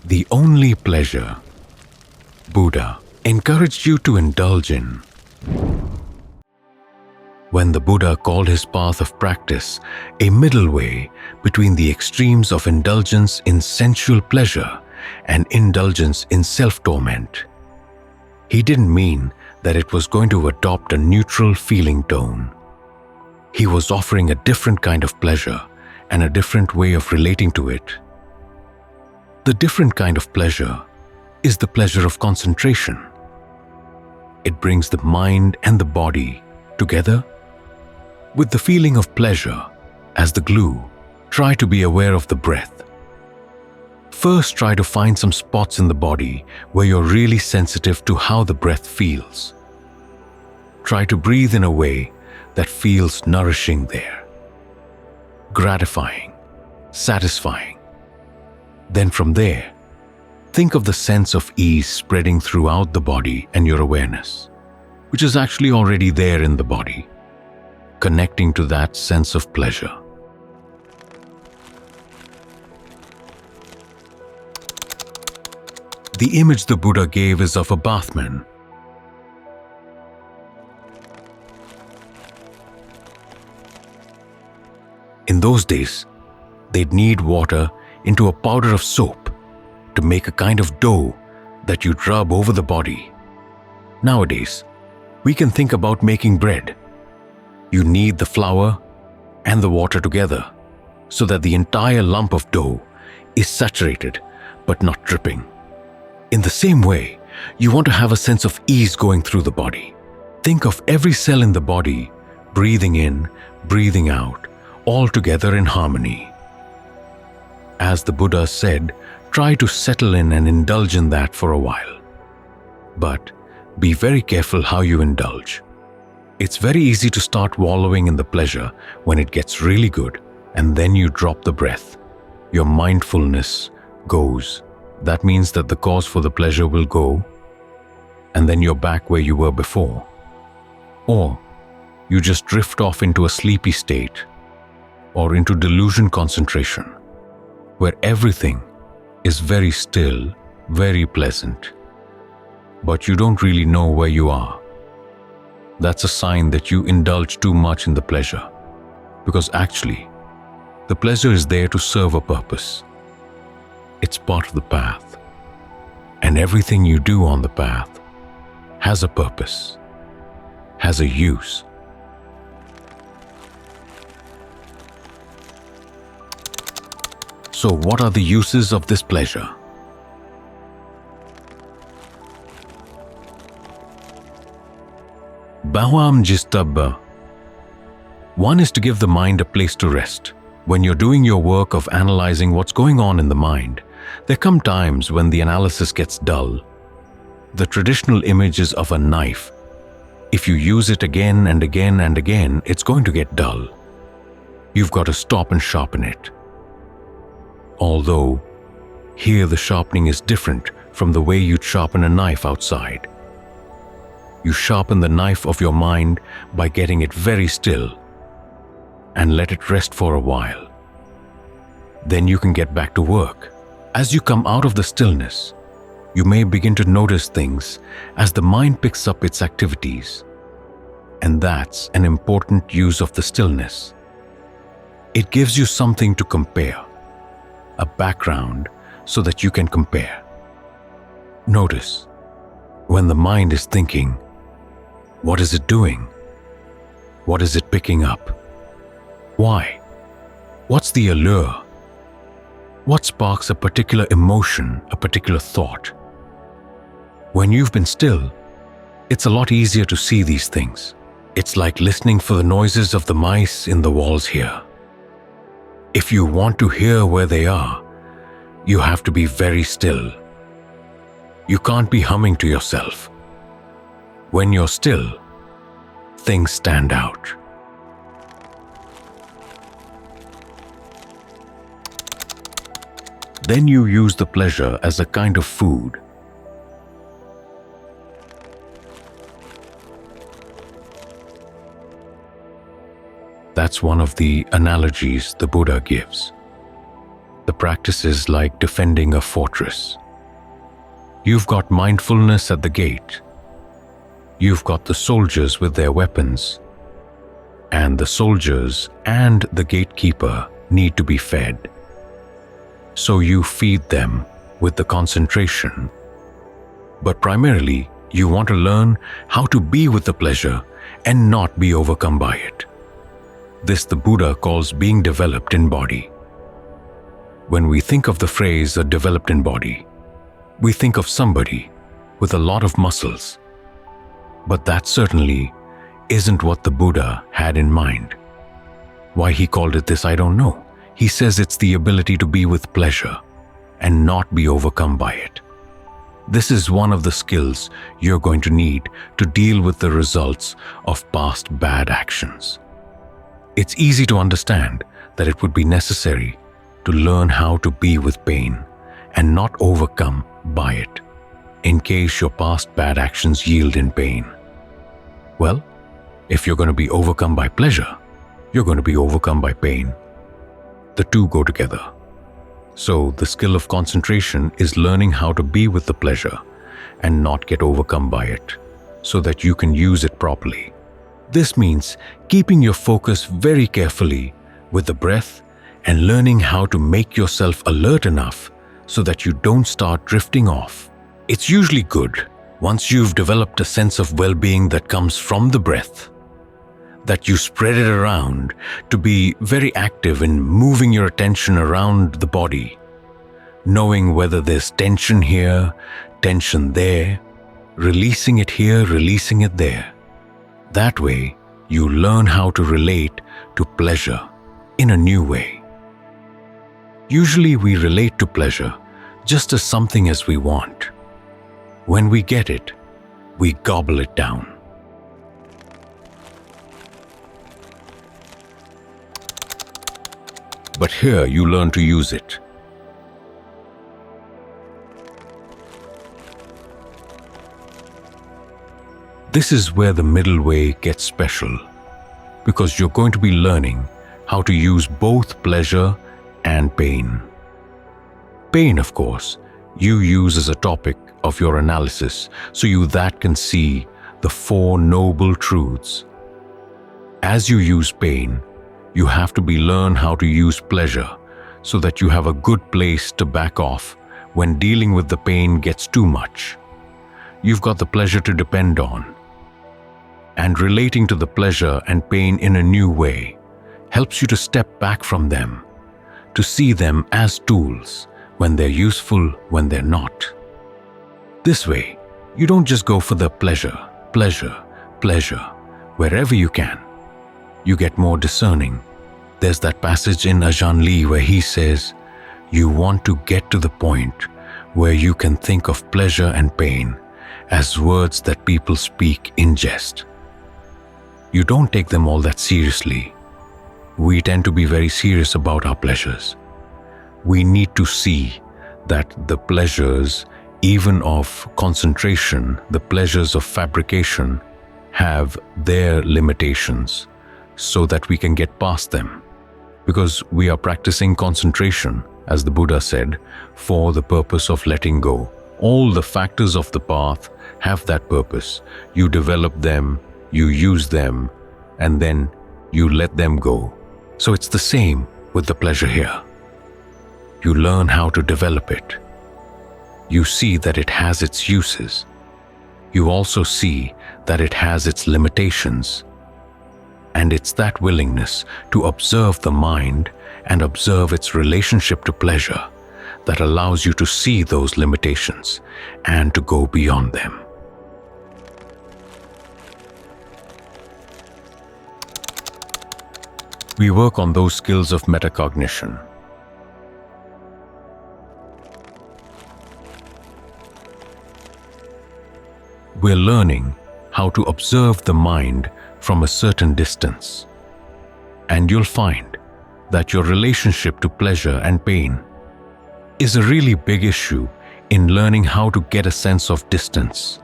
The only pleasure Buddha encouraged you to indulge in. When the Buddha called his path of practice a middle way between the extremes of indulgence in sensual pleasure and indulgence in self-torment, he didn't mean that it was going to adopt a neutral feeling tone. He was offering a different kind of pleasure and a different way of relating to it. The different kind of pleasure is the pleasure of concentration. It brings the mind and the body together. With the feeling of pleasure as the glue, try to be aware of the breath. First, try to find some spots in the body where you're really sensitive to how the breath feels. Try to breathe in a way that feels nourishing there, gratifying, satisfying. Then from there, think of the sense of ease spreading throughout the body and your awareness, which is actually already there in the body, connecting to that sense of pleasure. The image the Buddha gave is of a bathman. In those days, they'd knead water into a powder of soap to make a kind of dough that you'd rub over the body. Nowadays, we can think about making bread. You knead the flour and the water together so that the entire lump of dough is saturated but not dripping. In the same way, you want to have a sense of ease going through the body. Think of every cell in the body breathing in, breathing out, all together in harmony. As the Buddha said, try to settle in and indulge in that for a while. But be very careful how you indulge. It's very easy to start wallowing in the pleasure when it gets really good, and then you drop the breath. Your mindfulness goes. That means that the cause for the pleasure will go, and then you're back where you were before. Or you just drift off into a sleepy state, or into delusion concentration, where everything is very still, very pleasant, but you don't really know where you are. That's a sign that you indulge too much in the pleasure, because actually, the pleasure is there to serve a purpose. It's part of the path, and everything you do on the path has a purpose, has a use. So what are the uses of this pleasure? Bahwam Jistabba. One is to give the mind a place to rest. When you're doing your work of analyzing what's going on in the mind, there come times when the analysis gets dull. The traditional image is of a knife. If you use it again and again and again, it's going to get dull. You've got to stop and sharpen it. Although, here the sharpening is different from the way you'd sharpen a knife outside. You sharpen the knife of your mind by getting it very still and let it rest for a while. Then you can get back to work. As you come out of the stillness, you may begin to notice things as the mind picks up its activities. And that's an important use of the stillness. It gives you something to compare, a background so that you can compare. Notice, when the mind is thinking, what is it doing? What is it picking up? Why? What's the allure? What sparks a particular emotion, a particular thought? When you've been still, it's a lot easier to see these things. It's like listening for the noises of the mice in the walls here. If you want to hear where they are, you have to be very still. You can't be humming to yourself. When you're still, things stand out. Then you use the pleasure as a kind of food. That's one of the analogies the Buddha gives. The practice is like defending a fortress. You've got mindfulness at the gate. You've got the soldiers with their weapons. And the soldiers and the gatekeeper need to be fed. So you feed them with the concentration. But primarily, you want to learn how to be with the pleasure and not be overcome by it. This the Buddha calls being developed in body. When we think of the phrase "a developed in body," we think of somebody with a lot of muscles. But that certainly isn't what the Buddha had in mind. Why he called it this, I don't know. He says it's the ability to be with pleasure and not be overcome by it. This is one of the skills you're going to need to deal with the results of past bad actions. It's easy to understand that it would be necessary to learn how to be with pain and not overcome by it, in case your past bad actions yield in pain. Well, if you're going to be overcome by pleasure, you're going to be overcome by pain. The two go together. So the skill of concentration is learning how to be with the pleasure and not get overcome by it, so that you can use it properly. This means keeping your focus very carefully with the breath and learning how to make yourself alert enough so that you don't start drifting off. It's usually good, once you've developed a sense of well-being that comes from the breath, that you spread it around to be very active in moving your attention around the body, knowing whether there's tension here, tension there, releasing it here, releasing it there. That way, you learn how to relate to pleasure in a new way. Usually we relate to pleasure just as something as we want. When we get it, we gobble it down. But here you learn to use it. This is where the middle way gets special, because you're going to be learning how to use both pleasure and pain. Pain, of course, you use as a topic of your analysis, so you that can see the Four Noble Truths. As you use pain, you have to learn how to use pleasure so that you have a good place to back off when dealing with the pain gets too much. You've got the pleasure to depend on. And relating to the pleasure and pain in a new way helps you to step back from them, to see them as tools, when they're useful, when they're not. This way, you don't just go for the pleasure, wherever you can. You get more discerning. There's that passage in Ajahn Lee where he says, you want to get to the point where you can think of pleasure and pain as words that people speak in jest. You don't take them all that seriously. We tend to be very serious about our pleasures. We need to see that the pleasures, even of concentration, the pleasures of fabrication, have their limitations so that we can get past them. Because we are practicing concentration, as the Buddha said, for the purpose of letting go. All the factors of the path have that purpose. You develop them, you use them, and then you let them go. So it's the same with the pleasure here. You learn how to develop it. You see that it has its uses. You also see that it has its limitations. And it's that willingness to observe the mind and observe its relationship to pleasure that allows you to see those limitations and to go beyond them. We work on those skills of metacognition. We're learning how to observe the mind from a certain distance. And you'll find that your relationship to pleasure and pain is a really big issue in learning how to get a sense of distance.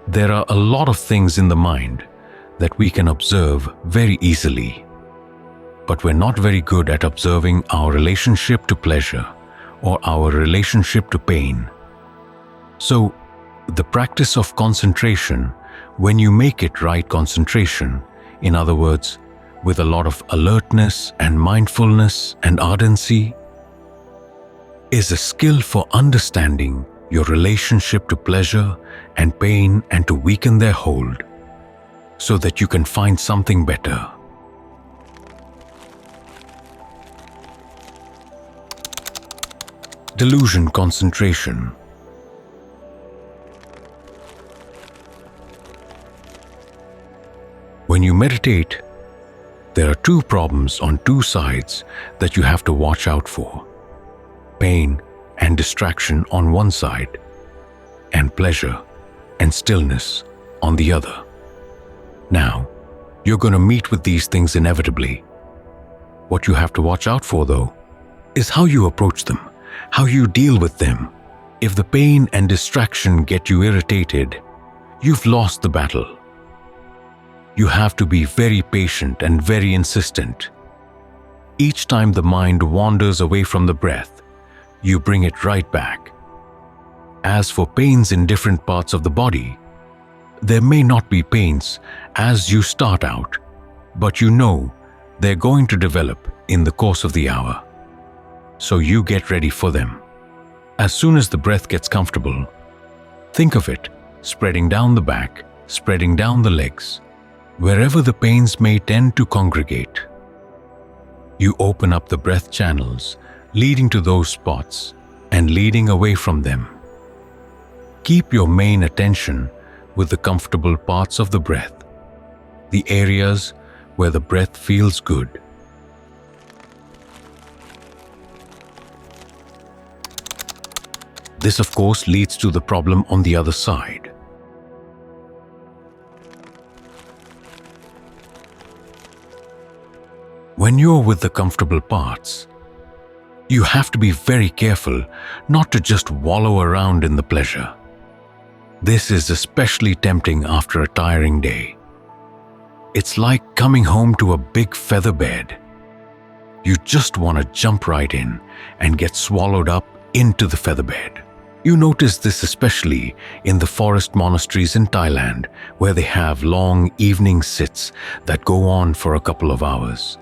There are a lot of things in the mind that we can observe very easily. but we're not very good at observing our relationship to pleasure or our relationship to pain. So, the practice of concentration, when you make it right concentration, in other words, with a lot of alertness and mindfulness and ardency, is a skill for understanding your relationship to pleasure and pain and to weaken their hold so that you can find something better. Delusion concentration. When you meditate, there are two problems on two sides that you have to watch out for: pain and distraction on one side, and pleasure and stillness on the other. Now, you're going to meet with these things inevitably. What you have to watch out for, though, is how you approach them, how you deal with them. If the pain and distraction get you irritated, you've lost the battle. You have to be very patient and very insistent. Each time the mind wanders away from the breath, you bring it right back. As for pains in different parts of the body, there may not be pains as you start out, but you know they're going to develop in the course of the hour. So you get ready for them. As soon as the breath gets comfortable, think of it spreading down the back, spreading down the legs, wherever the pains may tend to congregate. You open up the breath channels leading to those spots and leading away from them. Keep your main attention with the comfortable parts of the breath, the areas where the breath feels good. This, of course, leads to the problem on the other side. When you're with the comfortable parts, you have to be very careful not to just wallow around in the pleasure. This is especially tempting after a tiring day. It's like coming home to a big feather bed. You just want to jump right in and get swallowed up into the feather bed. You notice this especially in the forest monasteries in Thailand, where they have long evening sits that go on for a couple of hours.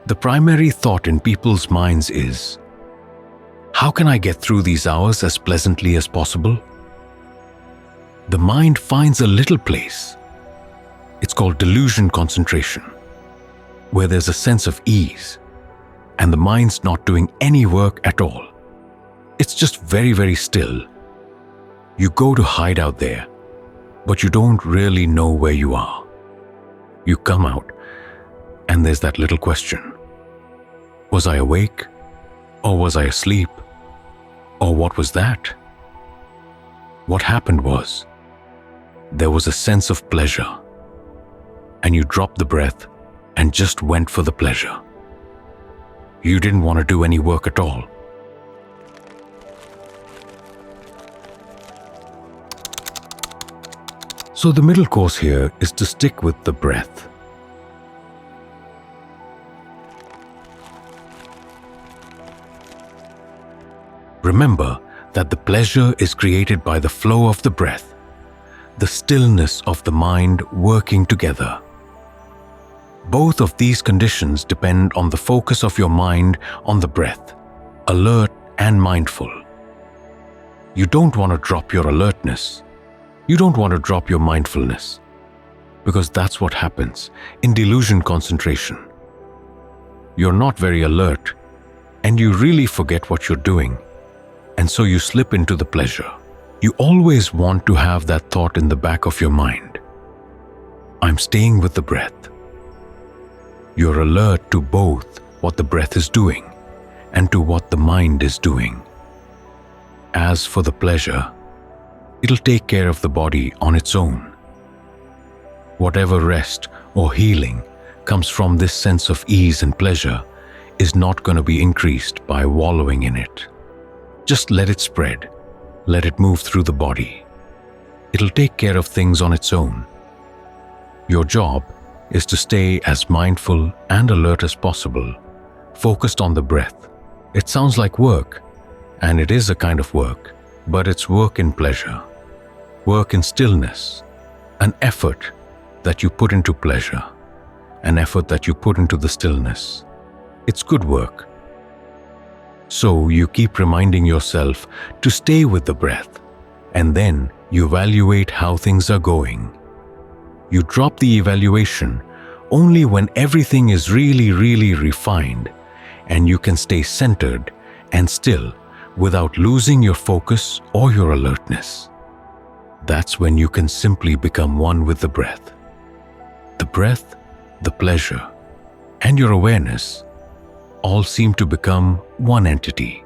The primary thought in people's minds is, how can I get through these hours as pleasantly as possible? The mind finds a little place. It's called delusion concentration, where there's a sense of ease, and the mind's not doing any work at all. It's just very, very still. You go to hide out there, but you don't really know where you are. You come out, and there's that little question. Was I awake? Or was I asleep? Or what was that? What happened was, there was a sense of pleasure, and you dropped the breath and just went for the pleasure. You didn't want to do any work at all. So the middle course here is to stick with the breath. Remember that the pleasure is created by the flow of the breath, the stillness of the mind working together. Both of these conditions depend on the focus of your mind on the breath, alert and mindful. You don't want to drop your alertness. You don't want to drop your mindfulness, because that's what happens in delusion concentration. You're not very alert, and you really forget what you're doing, and so you slip into the pleasure. You always want to have that thought in the back of your mind. I'm staying with the breath. You're alert to both what the breath is doing and to what the mind is doing. As for the pleasure, it'll take care of the body on its own. Whatever rest or healing comes from this sense of ease and pleasure is not going to be increased by wallowing in it. Just let it spread. Let it move through the body. It'll take care of things on its own. Your job is to stay as mindful and alert as possible, focused on the breath. It sounds like work, and it is a kind of work, but it's work in pleasure, work in stillness, an effort that you put into pleasure, an effort that you put into the stillness. It's good work. So you keep reminding yourself to stay with the breath, and then you evaluate how things are going. You drop the evaluation only when everything is really refined and you can stay centered and still without losing your focus or your alertness. That's when you can simply become one with the breath. The breath, the pleasure, and your awareness all seem to become one entity.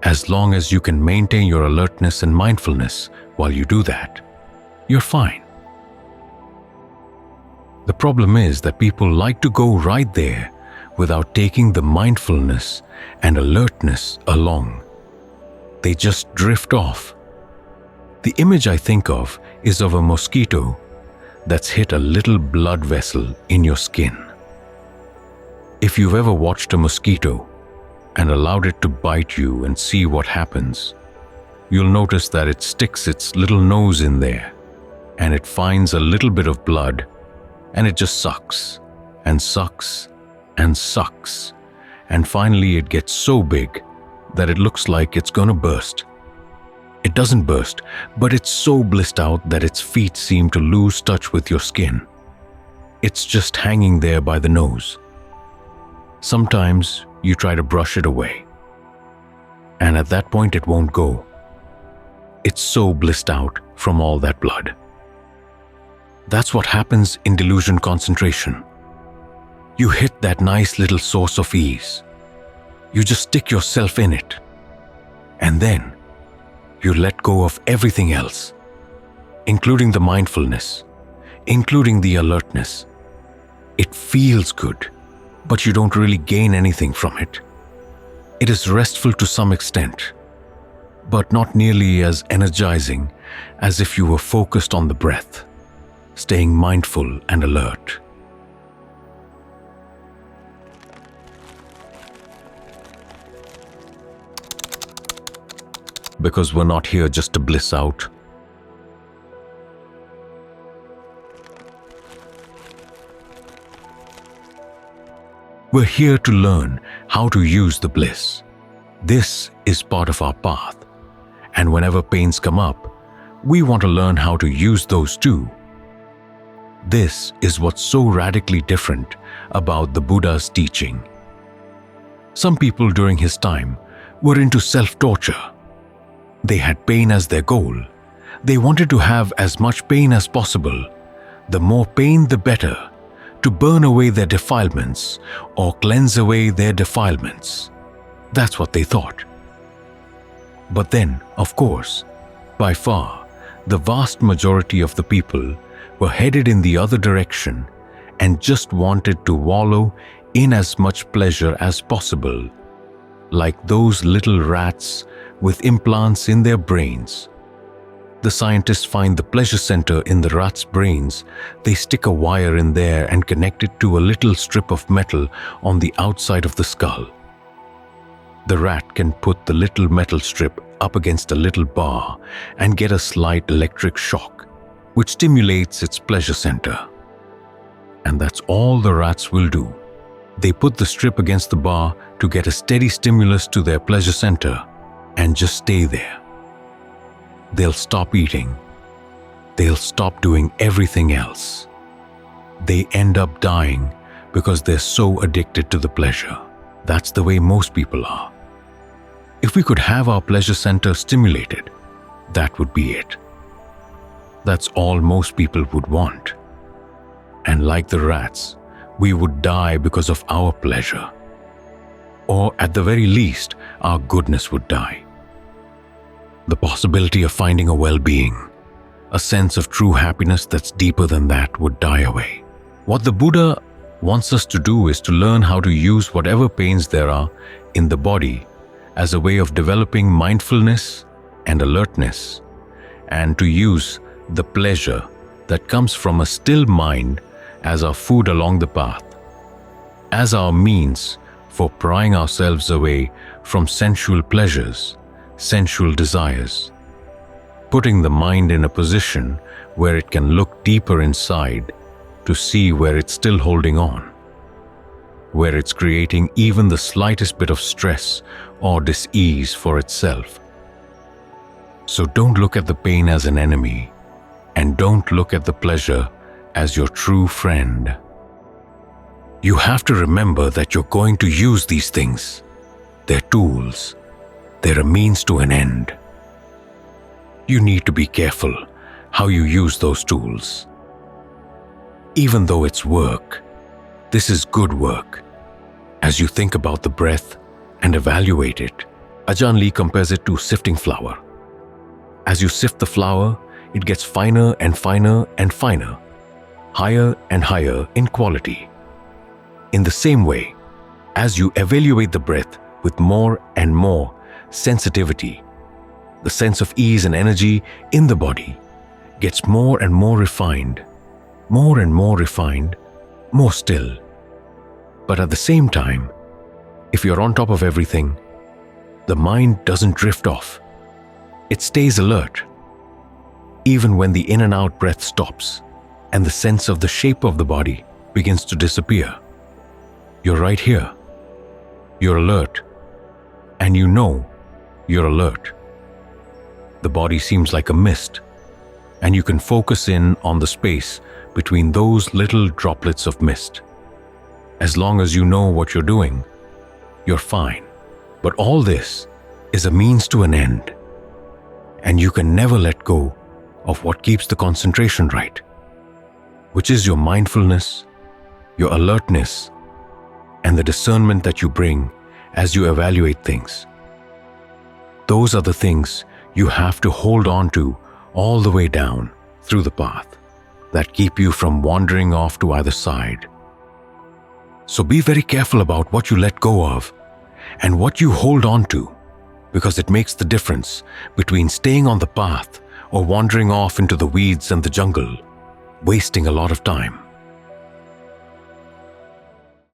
As long as you can maintain your alertness and mindfulness while you do that, you're fine. The problem is that people like to go right there without taking the mindfulness and alertness along. They just drift off. The image I think of is of a mosquito that's hit a little blood vessel in your skin. If you've ever watched a mosquito and allowed it to bite you and see what happens, you'll notice that it sticks its little nose in there and it finds a little bit of blood and it just sucks and sucks and sucks, and finally it gets so big that it looks like it's gonna burst. It doesn't burst, but it's so blissed out that its feet seem to lose touch with your skin. It's just hanging there by the nose. Sometimes you try to brush it away, and at that point it won't go. It's so blissed out from all that blood. That's what happens in delusion concentration. You hit that nice little source of ease. You just stick yourself in it, and then you let go of everything else, including the mindfulness, including the alertness. It feels good, but you don't really gain anything from it. It is restful to some extent, but not nearly as energizing as if you were focused on the breath, staying mindful and alert. Because we're not here just to bliss out. We're here to learn how to use the bliss. This is part of our path, and whenever pains come up, we want to learn how to use those too. This is what's so radically different about the Buddha's teaching. Some people during his time were into self-torture. They had pain as their goal. They wanted to have as much pain as possible. The more pain, the better, to burn away their defilements or cleanse away their defilements. That's what they thought. But then, of course, by far, the vast majority of the people were headed in the other direction and just wanted to wallow in as much pleasure as possible, like those little rats with implants in their brains. The scientists find the pleasure center in the rat's brains. They stick a wire in there and connect it to a little strip of metal on the outside of the skull. The rat can put the little metal strip up against a little bar and get a slight electric shock, which stimulates its pleasure center. And that's all the rats will do. They put the strip against the bar to get a steady stimulus to their pleasure center and just stay there. They'll stop eating. They'll stop doing everything else. They end up dying because they're so addicted to the pleasure. That's the way most people are. If we could have our pleasure center stimulated, that would be it. That's all most people would want. And like the rats, we would die because of our pleasure. Or at the very least, our goodness would die. The possibility of finding a well-being, a sense of true happiness that's deeper than that, would die away. What the Buddha wants us to do is to learn how to use whatever pains there are in the body as a way of developing mindfulness and alertness, and to use the pleasure that comes from a still mind as our food along the path, as our means for prying ourselves away from sensual pleasures, sensual desires, putting the mind in a position where it can look deeper inside to see where it's still holding on, where it's creating even the slightest bit of stress or dis-ease for itself. So don't look at the pain as an enemy, and don't look at the pleasure as your true friend. You have to remember that you're going to use these things. They're tools. They're a means to an end. You need to be careful how you use those tools. Even though it's work, this is good work. As you think about the breath and evaluate it, Ajahn Lee compares it to sifting flour. As you sift the flour, it gets finer and finer and finer, higher and higher in quality. In the same way, as you evaluate the breath with more and more sensitivity, the sense of ease and energy in the body gets more and more refined, more and more refined, more still. But at the same time, if you're on top of everything, the mind doesn't drift off. It stays alert. Even when the in and out breath stops and the sense of the shape of the body begins to disappear, you're right here. You're alert. And you know you're alert. The body seems like a mist, and you can focus in on the space between those little droplets of mist. As long as you know what you're doing, you're fine. But all this is a means to an end, and you can never let go of what keeps the concentration right, which is your mindfulness, your alertness, and the discernment that you bring as you evaluate things. Those are the things you have to hold on to all the way down through the path that keep you from wandering off to either side. So be very careful about what you let go of and what you hold on to, because it makes the difference between staying on the path or wandering off into the weeds and the jungle, wasting a lot of time.